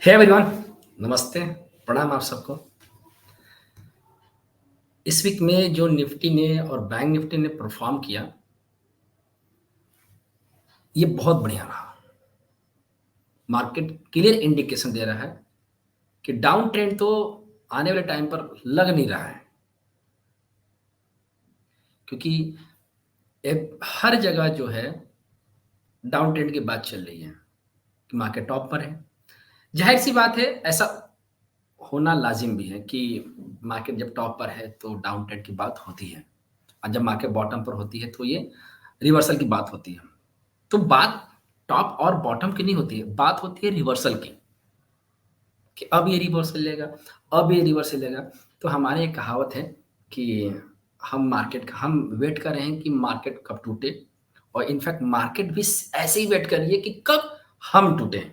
Hey everyone, नमस्ते, प्रणाम आप सबको। इस वीक में जो निफ्टी ने और बैंक निफ्टी ने परफॉर्म किया, ये बहुत बढ़िया रहा। मार्केट क्लियर इंडिकेशन दे रहा है कि डाउन ट्रेंड तो आने वाले टाइम पर लग नहीं रहा है, क्योंकि हर जगह जो है डाउन ट्रेंड की बात चल रही है कि मार्केट टॉप पर है। जाहिर सी बात है, ऐसा होना लाजिम भी है कि मार्केट जब टॉप पर है तो डाउन ट्रेंड की बात होती है, और जब मार्केट बॉटम पर होती है तो ये रिवर्सल की बात होती है। तो बात टॉप और बॉटम की नहीं होती है, बात होती है रिवर्सल की, कि अब ये रिवर्सल लेगा, अब ये रिवर्सल लेगा। तो हमारे एक कहावत है कि हम वेट कर रहे हैं कि मार्केट कब टूटे, और इनफैक्ट मार्केट भी ऐसे ही वेट कर रही है कि कब हम टूटे,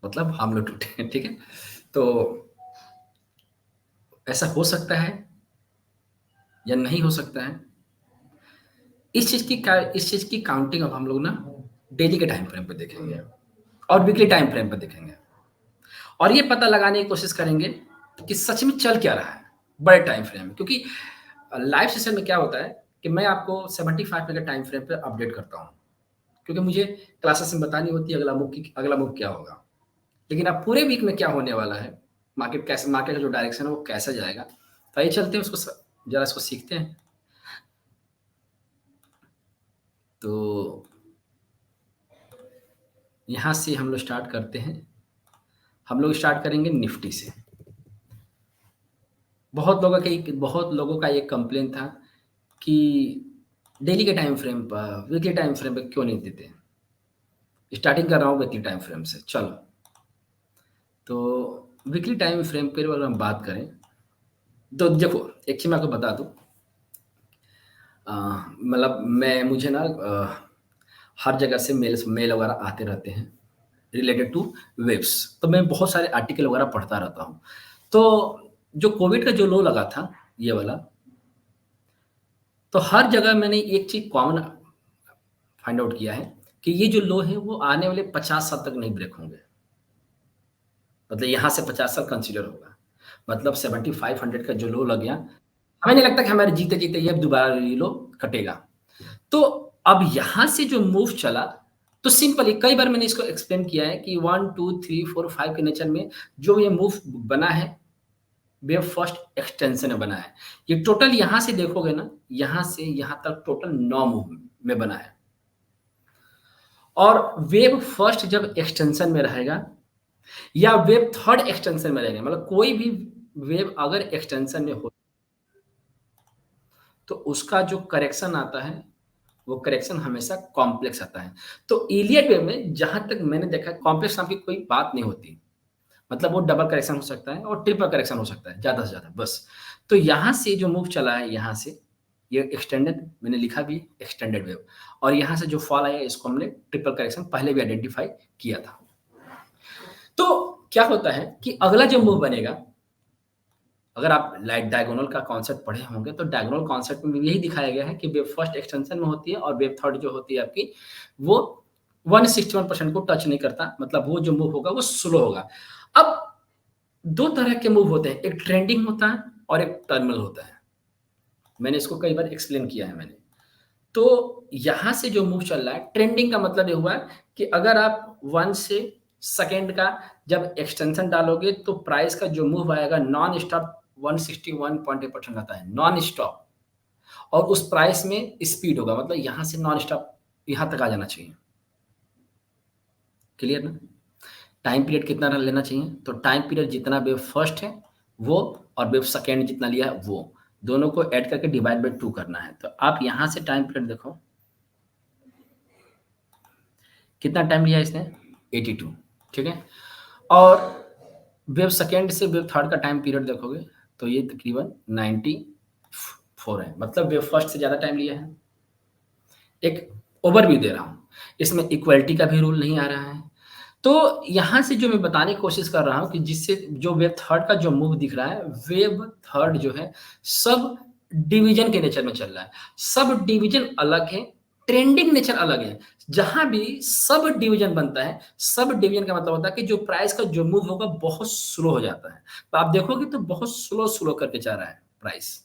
मतलब हम लोग टूटे। ठीक है, तो ऐसा हो सकता है या नहीं हो सकता है, इस चीज़ की काउंटिंग अब हम लोग ना डेली के टाइम फ्रेम पे देखेंगे और वीकली टाइम फ्रेम पे देखेंगे, और ये पता लगाने की कोशिश करेंगे कि सच में चल क्या रहा है बड़े टाइम फ्रेम में। क्योंकि लाइव सेशन में क्या होता है कि मैं आपको 75 मिनट टाइम फ्रेम पे अपडेट करता हूँ, क्योंकि मुझे क्लासेस में बतानी होती है अगला मूव क्या होगा। लेकिन अब पूरे वीक में क्या होने वाला है, मार्केट का जो डायरेक्शन है वो कैसा जाएगा, तो आइए चलते हैं जरा इसको सीखते हैं। तो यहाँ से हम लोग स्टार्ट करते हैं। हम लोग स्टार्ट करेंगे निफ्टी से। बहुत लोगों का ये कंप्लेन था कि डेली के टाइम फ्रेम पर, वीकली टाइम फ्रेम पे क्यों नहीं देते। स्टार्टिंग कर रहा हूँ वीकली टाइम फ्रेम से। चलो, तो वीकली टाइम फ्रेम पे अगर हम बात करें तो देखो, एक चीज़ मैं आपको बता दूँ। मतलब मुझे ना हर जगह से मेल वगैरह आते रहते हैं रिलेटेड टू वेब्स, तो मैं बहुत सारे आर्टिकल वगैरह पढ़ता रहता हूँ। तो जो कोविड का जो लो लगा था, ये वाला, तो हर जगह मैंने एक चीज़ कॉमन फाइंड आउट किया है कि ये जो लो है वो आने वाले 50 साल तक नहीं ब्रेक होंगे। मतलब यहाँ से 50 साल कंसीडर होगा। मतलब 7500 का जो लो लग गया, हमें नहीं लगता कि हमारे जीते-जीते ये दोबारा ये लो कटेगा। तो अब यहाँ से जो मूव चला, तो सिंपल है, कई बार मैंने इसको एक्सप्लेन किया है कि 1, 2, 3, 4, 5 के नेचर में जो ये मूव बना है, वेव फर्स्ट एक्सटेंशन में बना है। ये टोटल यहाँ से देखोगे ना, यहाँ से यहाँ तक टोटल 9 मूव में बना है। और वेव फर्स्ट जब एक्सटेंशन में रहेगा या वेव थर्ड एक्सटेंशन में रहेगा, मतलब कोई भी वेव अगर एक्सटेंशन में हो, तो उसका जो करेक्शन आता है, वो करेक्शन हमेशा कॉम्प्लेक्स आता है। तो इलियट वेव में जहाँ तक मैंने देखा है, कॉम्प्लेक्स नाम की कोई बात नहीं होती। मतलब वो डबल करेक्शन हो सकता है और ट्रिपल करेक्शन हो सकता है, ज़्यादा से ज़्यादा बस। तो यहाँ से जो मूव चला है, यहाँ से ये एक्सटेंडेड, मैंने लिखा भी एक्सटेंडेड वेव, और यहाँ से जो फॉल आया इसको हमने ट्रिपल करेक्शन पहले भी आइडेंटिफाई किया था। तो क्या होता है कि अगला जो मूव बनेगा, अगर आप लाइक डायगोनल का कॉन्सेप्ट पढ़े होंगे, तो डायगोनल कॉन्सेप्ट में भी यही दिखाया गया है कि वेव फर्स्ट एक्सटेंशन में होती है और वेव थर्ड जो होती है आपकी, वो 161% को टच नहीं करता, मतलब वो जो मूव होगा वो स्लो होगा। अब 2 तरह के मूव होते हैं, एक ट्रेंडिंग होता है और एक टर्मिनल होता है। मैंने इसको कई बार एक्सप्लेन किया है मैंने। तो यहाँ से जो मूव चल रहा है, ट्रेंडिंग का मतलब ये हुआ कि अगर आप 1 से सेकंड का जब एक्सटेंशन डालोगे, तो प्राइस का जो मूव आएगा नॉन स्टॉप 161.8% आता है, नॉन स्टॉप। और उस प्राइस में स्पीड होगा, मतलब यहाँ से नॉन स्टॉप यहाँ तक आ जाना चाहिए। क्लियर ना? टाइम पीरियड कितना लेना चाहिए? तो टाइम पीरियड जितना वेव फर्स्ट है वो, और वेव सेकंड जितना लिया है वो, दोनों को ऐड करके डिवाइड बाय 2 करना है। तो आप यहाँ से टाइम पीरियड देखो, कितना टाइम लिया इसने? 82, ठीक है? और वेव सेकंड से वेव थर्ड का टाइम पीरियड देखोगे तो ये तकरीबन 94 है, मतलब वेव फर्स्ट से ज़्यादा टाइम लिया है। एक ओवरव्यू दे रहा हूँ, इसमें इक्वालिटी का भी रूल नहीं आ रहा है। तो यहाँ से जो मैं बताने की कोशिश कर रहा हूँ कि जिससे जो वेव थर्ड का जो मूव दिख रहा है, वेव थर्ड जो है सब डिवीजन के नेचर में चल रहा है। सब डिवीजन अलग है, ट्रेंडिंग नेचर अलग है। जहां भी सब डिवीजन बनता है, सब डिवीजन का मतलब होता है कि जो प्राइस का जो मूव होगा बहुत स्लो हो जाता है। तो आप देखोगे तो बहुत स्लो स्लो करके जा रहा है प्राइस,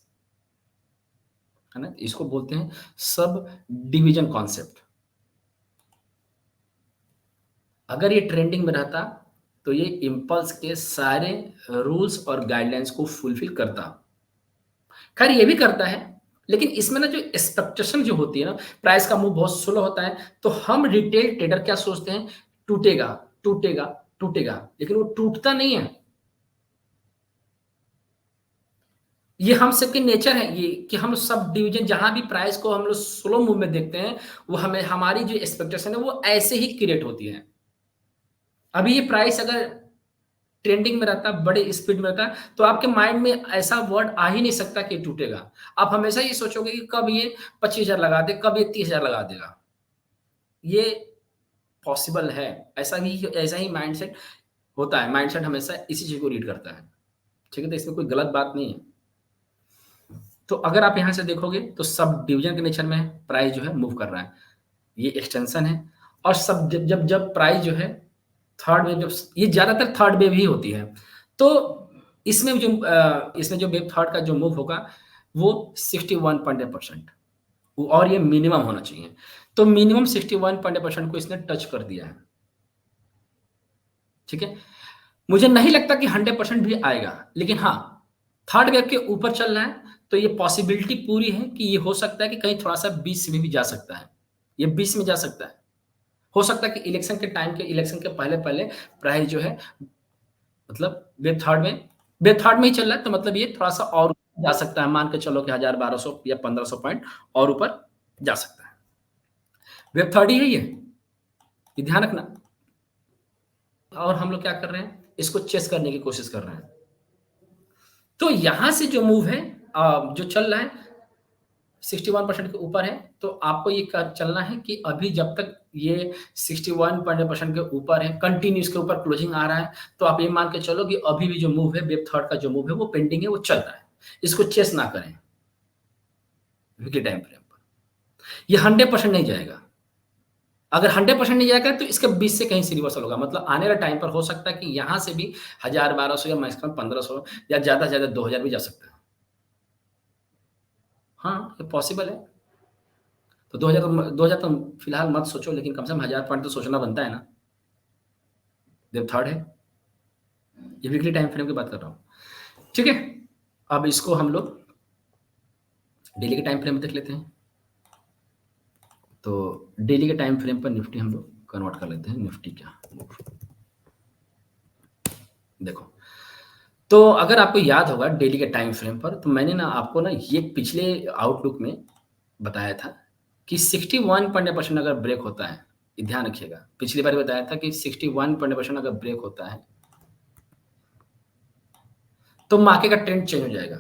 है ना? इसको बोलते हैं सब डिवीजन कॉन्सेप्ट। अगर ये ट्रेंडिंग में रहता तो ये इम्पल्स के सारे रूल्स और गाइडलाइंस को फुलफिल करता। खैर ये भी करता है, लेकिन इसमें ना जो एक्सपेक्टेशन जो होती है ना, प्राइस का मूव बहुत स्लो होता है, तो हम रिटेल ट्रेडर क्या सोचते हैं, टूटेगा, टूटेगा, टूटेगा, लेकिन वो टूटता नहीं है। ये हम सबके नेचर है ये, कि हम सब डिवीजन जहां भी प्राइस को हम लोग स्लो मूव में देखते हैं, वो हमें हमारी जो एक्सपेक्टेशन है वो ऐसे ही क्रिएट होती है। अभी ये प्राइस अगर ट्रेंडिंग में रहता, बड़े स्पीड में रहता, तो आपके माइंड में ऐसा वर्ड आ ही नहीं सकता कि टूटेगा। आप हमेशा ये सोचोगे कि कब ये 25,000 लगा दे, कब ये 30,000 लगा देगा। ये पॉसिबल है। ऐसा ही माइंडसेट होता है। माइंडसेट हमेशा इसी चीज़ को रीड करता है। ठीक है? तो इसमें कोई गलत बात नहीं है। तो अगर आप यहाँ से देखोगे तो सब डिवीजन के नेचर में प्राइस जो है मूव कर रहा है। ये एक्सटेंशन है। और सब जब प्राइस जो है थर्ड वेव, जब ये ज़्यादातर थर्ड वेव ही होती है। तो इसमें जो वेव थर्ड का जो मूव होगा वो 61.8%, और ये मिनिमम होना चाहिए। तो मिनिमम 61% को इसने टच कर दिया है। ठीक है? मुझे नहीं लगता कि 100% भी आएगा, लेकिन हाँ, थर्ड वेव के ऊपर चल रहा है, तो ये पॉसिबिलिटी पूरी है कि ये हो सकता है कि कहीं थोड़ा-सा 20 में भी जा सकता है। ये 20 में जा सकता है। हो सकता है कि इलेक्शन के पहले-पहले प्राइस जो है, मतलब वेव थर्ड में ही चल रहा है, तो मतलब ये थोड़ा-सा और जा सकता है। मान के चलो कि 1000, 1200 या 1500 पॉइंट और ऊपर जा सकता है। वेव थर्ड ही है ये ध्यान रखना। और हम लोग क्या कर रहे हैं? इसको चेस करने की कोशिश कर रहे हैं। तो यहाँ से जो मूव है, जो चल रहा है 61% के ऊपर है, तो आपको ये चलना है कि अभी जब तक ये 61% के ऊपर है, कंटिन्यू इसके ऊपर क्लोजिंग आ रहा है, तो आप ये मान के चलो कि अभी भी जो मूव है, वेब थर्ड का जो मूव है, वो पेंडिंग है, वो चल रहा है। इसको चेस ना करें वीकली टाइम फ्रेम पर। ये 100% नहीं जाएगा। अगर 100% नहीं जाएगा तो इसके 20 से कहीं से रिवर्सल होगा। मतलब आने वाले टाइम पर हो सकता है कि यहाँ से भी 1000, 1200 या मैक्सिमम 1500 या ज़्यादा से ज़्यादा 2000 भी जा सकता है। हाँ, ये पॉसिबल है। तो 2000 तो फिलहाल मत सोचो, लेकिन कम से कम 1000 पॉइंट तो सोचना बनता है ना। वेब थर्ड है। ये वीकली टाइम फ्रेम की बात कर रहा हूँ। ठीक है? अब इसको हम लोग डेली के टाइम फ्रेम में देख लेते हैं। तो डेली के टाइम फ्रेम पर निफ्टी हम लोग कन्वर्ट कर लेते हैं। निफ्टी क्या देखो, तो अगर आपको याद होगा डेली के टाइम फ्रेम पर, तो मैंने ना आपको ना ये पिछले आउटलुक में बताया था कि 61% अगर ब्रेक होता है, ये ध्यान रखिएगा। पिछली बार बताया था कि 61% अगर ब्रेक होता है, तो मार्केट का ट्रेंड चेंज हो जाएगा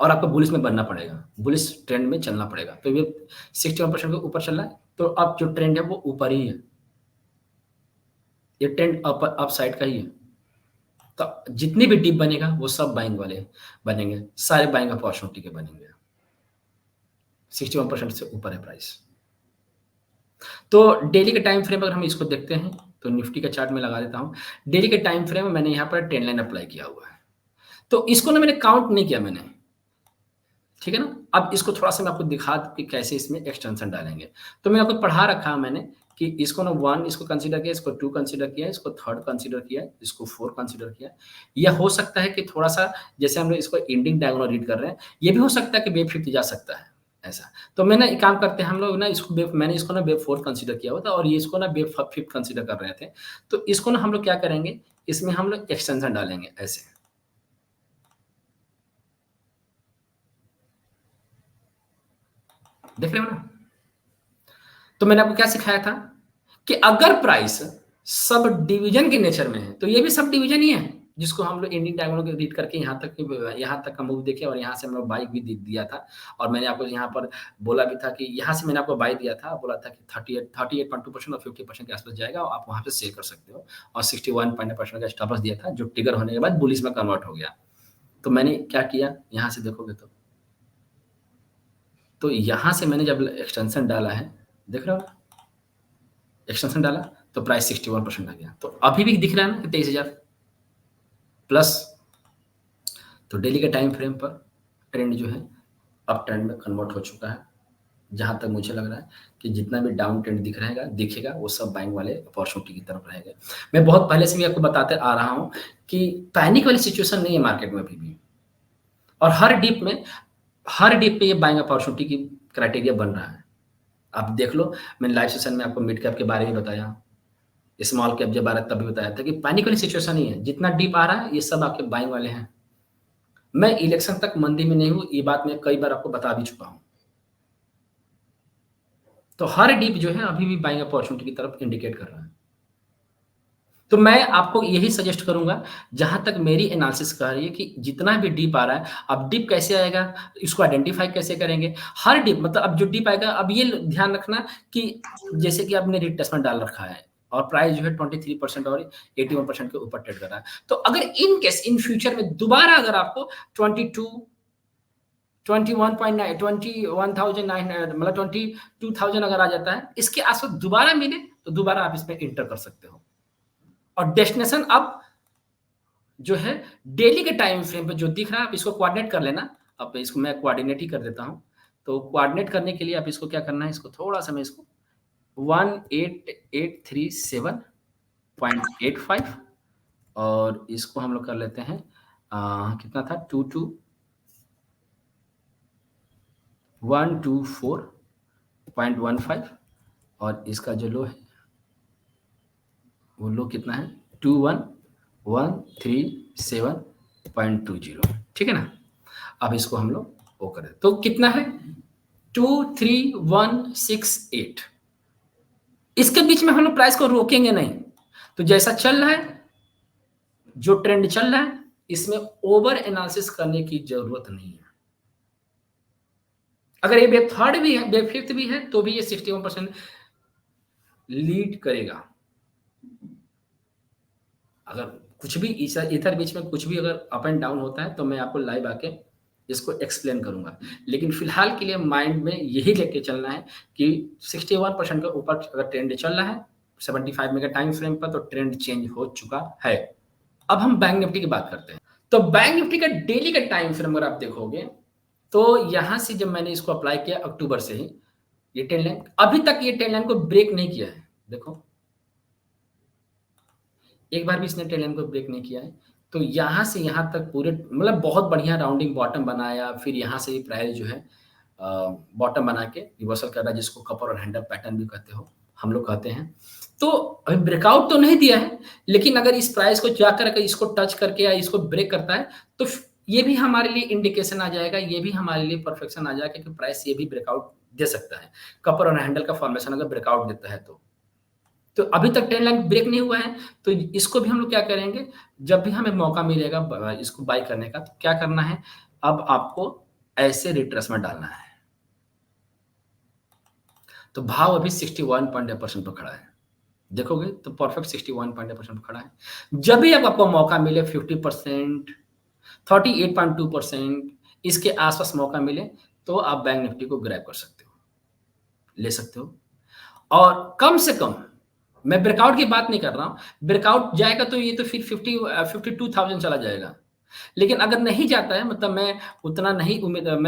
और आपको बुलिश में बनना पड़ेगा, बुलिश ट्रेंड में चलना पड़ेगा। तो ये 61% के ऊपर चल रहा है, तो अब जो ट्रेंड है वो ऊपर ही है। ये ट्रेंड अप साइड का ही है। तो जितनी भी डिप बनेगा वो सब बाइंग वाले बनेंगे, सारे बाइंग अपॉर्चुनिटी के बनेंगे। 61% से ऊपर है प्राइस। तो डेली के टाइम फ्रेम अगर हम इसको देखते हैं, तो निफ्टी का चार्ट में लगा देता हूँ। डेली के टाइम फ्रेम में मैंने यहाँ पर ट्रेंड लाइन अप्लाई किया हुआ है। तो इसको ना मैंने काउंट नहीं किया मैंने, ठीक है ना? अब इसको थोड़ा-सा मैं आपको दिखा दूँ कि कैसे इसमें एक्सटेंशन डालेंगे। तो मैं आपको पढ़ा रखा है मैंने कि इसको ना 1 इसको कंसीडर किया, इसको 2 कंसीडर किया, इसको 3rd कंसीडर किया, इसको 4 कंसीडर किया। यह हो सकता है कि थोड़ा-सा जैसे हम लोग इसको एंडिंग डायगोनल रीड कर रहे हैं, ये भी हो सकता है कि वेव 50 जा सकता है, ऐसा। तो मैं ना एक काम करते हैं हम लोग ना मैंने इसको ना वेव 4 कंसीडर किया हुआ था और ये इसको ना वेव 5th कंसीडर कर रहे थे। तो इसको ना हम लोग क्या करेंगे, इसमें हम लोग एक्सटेंशन डालेंगे ऐसे। देख रहे हो ना? तो मैंने आपको क्या सिखाया था कि अगर प्राइस सब डिवीजन के नेचर में है, तो ये भी सब डिवीजन ही है, जिसको हम लोग इंडियन डायगोनल को रीड करके यहाँ तक का मूव देखे और यहाँ से हम लोग बाई भी दिया था। और मैंने आपको यहाँ पर बोला भी था कि यहाँ से मैंने आपको बाई दिया था, बोला था कि 38.2% और 50% के आसपास जाएगा और आप वहाँ पे सेल कर सकते हो। और 61% का स्टॉप लॉस दिया था, जो ट्रिगर होने के बाद बुलिश में कन्वर्ट हो गया। तो मैंने क्या किया, यहाँ से देखोगे तो यहाँ से मैंने जब एक्सटेंशन डाला है, देख रहे हो, एक्सटेंशन डाला तो प्राइस 61% आ गया। तो अभी भी दिख रहा है ना कि 23,000 प्लस। तो डेली के टाइम फ्रेम पर ट्रेंड जो है अप ट्रेंड में कन्वर्ट हो चुका है। जहाँ तक मुझे लग रहा है कि जितना भी डाउन ट्रेंड दिखेगा वो सब बाइंग वाले अपॉर्चुनिटी की तरफ रहेगा। मैं बहुत पहले से भी आपको बताते आ रहा हूँ कि पैनिक वाली सिचुएशन नहीं है मार्केट में अभी भी, और हर डिप पे ये बाइंग अपॉर्चुनिटी की क्राइटेरिया बन रहा है। आप देख लो, मैंने लाइव सेशन में आपको मिड कैप के बारे में बताया, स्मॉल कैप जब आ रहा तभी बताया था कि पैनिक वाली सिचुएशन नहीं है। जितना डीप आ रहा है ये सब आपके बाइंग वाले हैं। मैं इलेक्शन तक मंदी में नहीं हूँ, ये बात मैं कई बार आपको बता भी चुका हूँ। तो हर डीप जो है अभी भी बाइंग अपॉर्चुनिटी की तरफ इंडिकेट कर रहा है। तो मैं आपको यही सजेस्ट करूंगा, जहां तक मेरी एनालिसिस कह रही है कि जितना भी डीप आ रहा है, अब डीप कैसे आएगा, इसको आइडेंटिफाई कैसे करेंगे। हर डीप मतलब अब जो डीप आएगा, अब ये ध्यान रखना कि जैसे कि आपने रिट्रेसमेंट डाल रखा है और प्राइस जो है 23% और 81% के ऊपर ट्रेड कर रहा है। तो अगर इन केस इन फ्यूचर में दोबारा अगर आपको 22 21.9 21,900 मतलब 22,000 अगर आ जाता है, इसके आसपास दोबारा मिले तो दोबारा आप इसमें इंटर कर सकते हो। और डेस्टिनेशन अब जो है डेली के टाइम फ्रेम पे जो दिख रहा है, आप इसको कोऑर्डिनेट कर लेना। अब इसको मैं कोऑर्डिनेट ही कर देता हूँ। तो कोऑर्डिनेट करने के लिए आप इसको क्या करना है, इसको थोड़ा-सा मैं इसको 18837.85 और इसको हम लोग कर लेते हैं कितना था 124.15 और इसका जो लो है वो लो कितना है 21,137.20, ठीक है ना। अब इसको हम लोग वो करें तो कितना है 23,168। इसके बीच में हम लोग प्राइस को रोकेंगे नहीं। तो जैसा चल रहा है, जो ट्रेंड चल रहा है, इसमें ओवर एनालिसिस करने की जरूरत नहीं है। अगर ये वेब थर्ड भी है, वेब फिफ्थ भी है, तो भी ये 61% लीड करेगा। अगर कुछ भी इधर बीच में कुछ भी अगर अप एंड डाउन होता है तो मैं आपको लाइव आके इसको एक्सप्लेन करूंगा। लेकिन फिलहाल के लिए माइंड में यही लेके चलना है कि 61% के ऊपर अगर ट्रेंड चल रहा है 75 में का टाइम फ्रेम पर, तो ट्रेंड चेंज हो चुका है। अब हम बैंक निफ्टी की बात करते हैं। तो बैंक निफ्टी का डेली का टाइम फ्रेम अगर आप देखोगे तो यहां से जब मैंने इसको अप्लाई किया अक्टूबर से ही, ये ट्रेंड लाइन अभी तक ये ट्रेंड लाइन को ब्रेक नहीं किया है। देखो एक बार भी इसने ट्रेंड लाइन को ब्रेक नहीं किया है। तो यहाँ से यहाँ तक पूरे मतलब बहुत बढ़िया राउंडिंग बॉटम बनाया, फिर यहाँ से ही प्राइस जो है बॉटम बना के रिवर्सल कर रहा है, जिसको कपर और हैंडल पैटर्न भी कहते हो, हम लोग कहते हैं। तो अभी ब्रेकआउट तो नहीं दिया है, लेकिन अगर इस प्राइस को जाकर अगर इसको टच करके या इसको ब्रेक करता है तो ये भी हमारे लिए इंडिकेशन आ जाएगा, ये भी हमारे लिए परफेक्शन आ जाएगा कि प्राइस ये भी ब्रेकआउट दे सकता है। कपर और हैंडल का फॉर्मेशन अगर ब्रेकआउट देता है तो अभी तक ट्रेंड लाइन ब्रेक नहीं हुआ है, तो इसको भी हम लोग क्या करेंगे, जब भी हमें मौका मिलेगा इसको बाय करने का, तो क्या करना है, अब आपको ऐसे रिट्रेसमेंट डालना है। तो भाव अभी 61% पर खड़ा है, देखोगे तो परफेक्ट 61% पर खड़ा है। जब भी आपको मौका मिले 50%, 38.2% इसके आसपास मौका मिले तो आप बैंक निफ्टी को ग्रैब कर सकते हो, ले सकते हो। और कम से कम मैं ब्रेकआउट की बात नहीं कर रहा हूँ, ब्रेकआउट जाएगा तो ये तो फिर 52,000 चला जाएगा। लेकिन अगर नहीं जाता है, मतलब मैं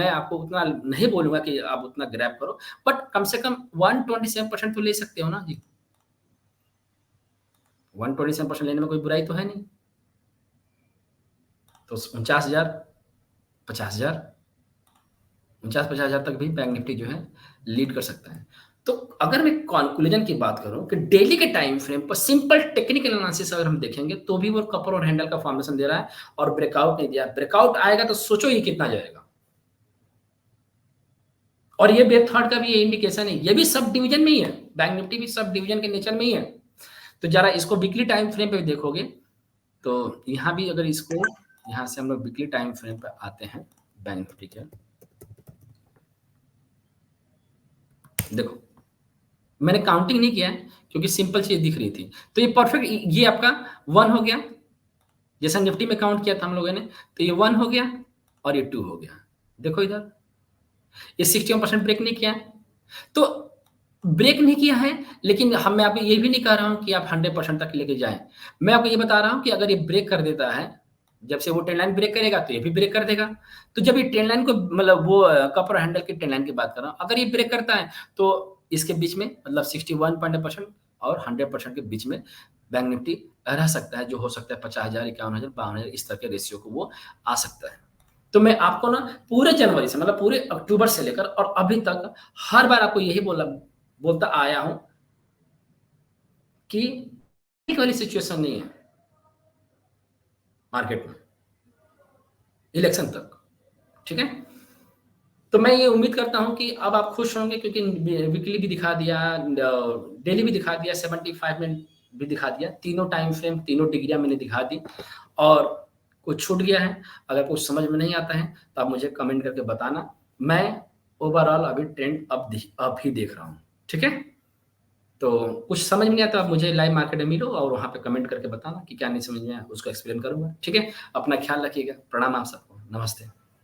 आपको उतना नहीं बोलूँगा कि आप उतना ग्रैब करो, बट कम से कम 127% तो ले सकते हो ना जी। 127% लेने में कोई बुराई तो है नहीं। तो 49,000, 50,000, 49-50,000 तक भी बैंक निफ्टी जो है लीड कर सकता है। तो अगर मैं कंक्लूजन की बात करूं कि डेली के टाइम फ्रेम पर सिंपल टेक्निकल एनालिसिस अगर हम देखेंगे तो भी वो कपर और हैंडल का फॉर्मेशन दे रहा है और ब्रेकआउट नहीं दिया। ब्रेकआउट आएगा तो सोचो ये कितना जाएगा। और ये वेब थर्ड का भी ये इंडिकेशन है, ये भी सब डिवीजन में ही है, बैंक निफ्टी भी सब डिवीजन के नेचर में ही है। तो जरा इसको वीकली टाइम फ्रेम पे देखोगे तो यहाँ भी अगर इसको यहाँ से हम लोग वीकली टाइम फ्रेम पे आते हैं बैंक निफ्टी के, देखो मैंने काउंटिंग नहीं किया है क्योंकि सिंपल चीज दिख रही थी। तो ये परफेक्ट, ये आपका 1 हो गया, जैसा निफ्टी में काउंट किया था हम लोगों ने, तो ये 1 हो गया और ये 2 हो गया। देखो इधर ये 61% ब्रेक नहीं किया है। तो ब्रेक नहीं किया है, लेकिन मैं आपको ये भी नहीं कह रहा हूँ कि आप 100% तक लेके जाएँ। मैं आपको ये बता रहा हूँ कि अगर ये ब्रेक कर देता है, जब से वो ट्रेन लाइन ब्रेक करेगा, तो ये भी ब्रेक कर देगा। तो जब ये ट्रेन लाइन को मतलब वो कप और हैंडल की ट्रेन लाइन की बात कर रहा हूँ, अगर ये ब्रेक करता है, तो इसके बीच में मतलब 61% और 100% के बीच में बैंक निफ्टी रह सकता है, जो हो सकता है 50,000, 51,000, 52,000 इस तरह के रेशियो को वो आ सकता है। तो मैं आपको ना पूरे जनवरी से मतलब पूरे अक्टूबर से लेकर और अभी तक हर बार आपको यही बोलता आया हूँ कि एक वाली सिचुएशन नहीं है मार्केट में, इलेक्शन तक, ठीक है? तो मैं ये उम्मीद करता हूँ कि अब आप खुश होंगे क्योंकि वीकली भी दिखा दिया, डेली भी दिखा दिया, 75 मिनट भी दिखा दिया, तीनों टाइम फ्रेम, तीनों डिग्रियाँ मैंने दिखा दी और कुछ छूट गया है, अगर कुछ समझ में नहीं आता है, तो आप मुझे कमेंट करके बताना। मैं ओवरऑल अभी ट्रेंड अब ही देख रहा हूँ, ठीक है? तो कुछ समझ में नहीं आता, आप मुझे लाइव मार्केट में मिलो और वहाँ पे कमेंट करके बताना कि क्या नहीं समझ में आया, उसको एक्सप्लेन करूँगा, ठीक है? अपना ख्याल रखिएगा। प्रणाम आप सबको। नमस्ते।